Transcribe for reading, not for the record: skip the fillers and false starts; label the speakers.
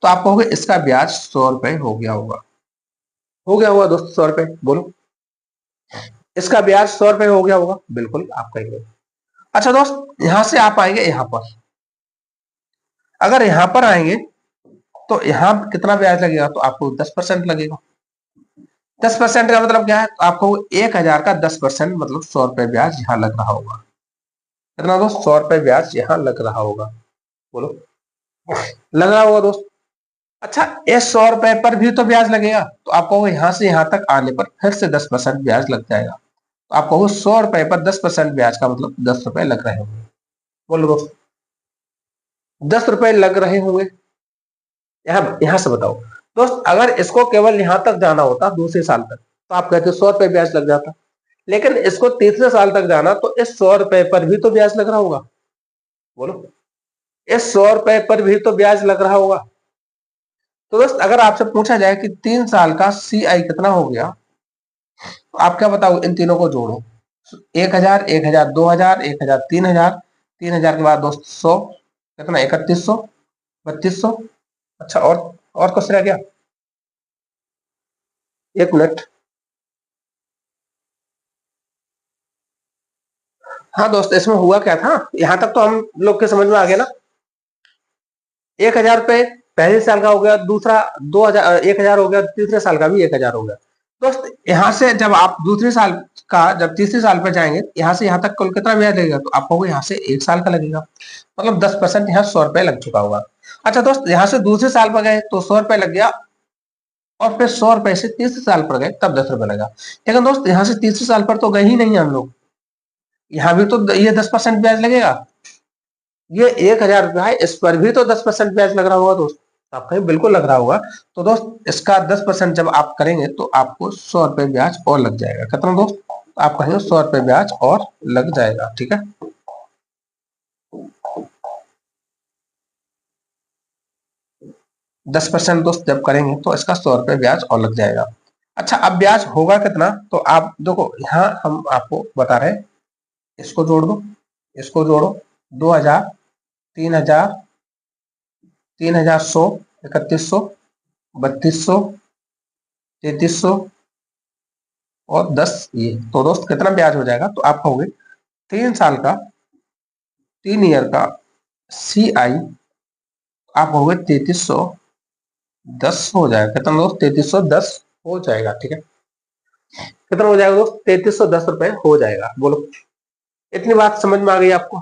Speaker 1: तो आप कहोगे इसका ब्याज 100 रुपए हो गया होगा। हो गया होगा दोस्त 100 रुपए, बोलो इसका ब्याज 100 रुपए हो गया होगा, बिल्कुल आप कहेंगे। अच्छा दोस्त यहां से आप आएंगे यहां पर, अगर यहां पर आएंगे तो यहां कितना ब्याज लगेगा, तो आपको 10% लगेगा। 10% का मतलब क्या है, तो आपको 1000 का 10% मतलब 100 रुपए ब्याज यहाँ लग रहा होगा। कितना दोस्त, 100 रुपए ब्याज यहाँ लग रहा होगा, बोलो लग रहा होगा दोस्त। अच्छा ये 100 रुपए पर भी तो ब्याज लगेगा, तो आप कहोगे यहाँ से यहाँ तक आने पर फिर से 10% ब्याज लग जाएगा। तो आप कहोगे 100 रुपए पर 10% ब्याज का मतलब 10 रुपए लग रहे होंगे, बोलो दोस्त 10 रुपए लग रहे होंगे। यहां से बताओ दोस्त, अगर इसको केवल यहां तक जाना होता दूसरे साल तक तो आप कहते 100 रुपए ब्याज लग जाता, लेकिन इसको तीसरे साल तक जाना तो इस 100 रुपए पर भी तो ब्याज लग रहा होगा, बोलो इस 100 रुपए पर भी तो ब्याज लग रहा होगा। तो दोस्त अगर आपसे पूछा जाए कि 3 साल का CI कितना हो गया, तो आप क्या बताओ, इन तीनों को जोड़ो, 1000, 1000, 2000, 1000, 3000, 3000 के बाद दोस्त 100, कितना 3100, 3200। अच्छा और कुछ रह गया, एक मिनट। हाँ दोस्त इसमें हुआ क्या था, यहां तक तो हम लोग के समझ में आ गया ना। 1000 रुपए पहले साल का हो गया, दूसरा 2000, 1000 हो गया, तीसरे साल का भी 1000 हो गया। दोस्त यहां से जब आप दूसरे साल का जब तीसरे साल पर जाएंगे, यहां से यहां तक कुल कितना ब्याज लगेगा, तो आपको यहाँ से 1 साल का लगेगा, मतलब 10% यहाँ 100 रुपए लग चुका होगा। अच्छा दोस्त यहाँ से दूसरे साल पर गए तो 100 रुपए लग गया, और फिर 100 रुपए से तीसरे साल पर गए तब 10 रुपए लगा। लेकिन दोस्त यहाँ से तीसरे साल पर तो गए ही नहीं हम लोग, यहाँ भी तो ये 10% ब्याज लगेगा। ये 1000 रुपया है, इस पर भी तो 10% ब्याज लग रहा होगा दोस्त, आप कहीं बिल्कुल लग रहा होगा। तो दोस्त इसका 10% जब आप करेंगे तो आपको 100 रुपए ब्याज और लग जाएगा। कितना दोस्त, आप कहेंगे 100 रुपए ब्याज और लग जाएगा, ठीक है। 10% दोस्त जब करेंगे तो इसका 100 रुपए ब्याज और लग जाएगा। अच्छा अब ब्याज होगा कितना, तो आप देखो यहाँ हम आपको बता रहे हैं, इसको जोड़ दो, इसको जोड़ो, 2000, 3000, 3100, 3100, 3200, 3300 और 10 ये, तो दोस्त कितना ब्याज हो जाएगा, तो आप कहोगे 3 साल का 3 ईयर का CI आप कहोगे 3310 हो जाएगा। कितना दोस्त, 3310 हो जाएगा, ठीक है। कितना हो जाएगा दोस्त, 3310 रुपए हो जाएगा, बोलो इतनी बात समझ में आ गई आपको।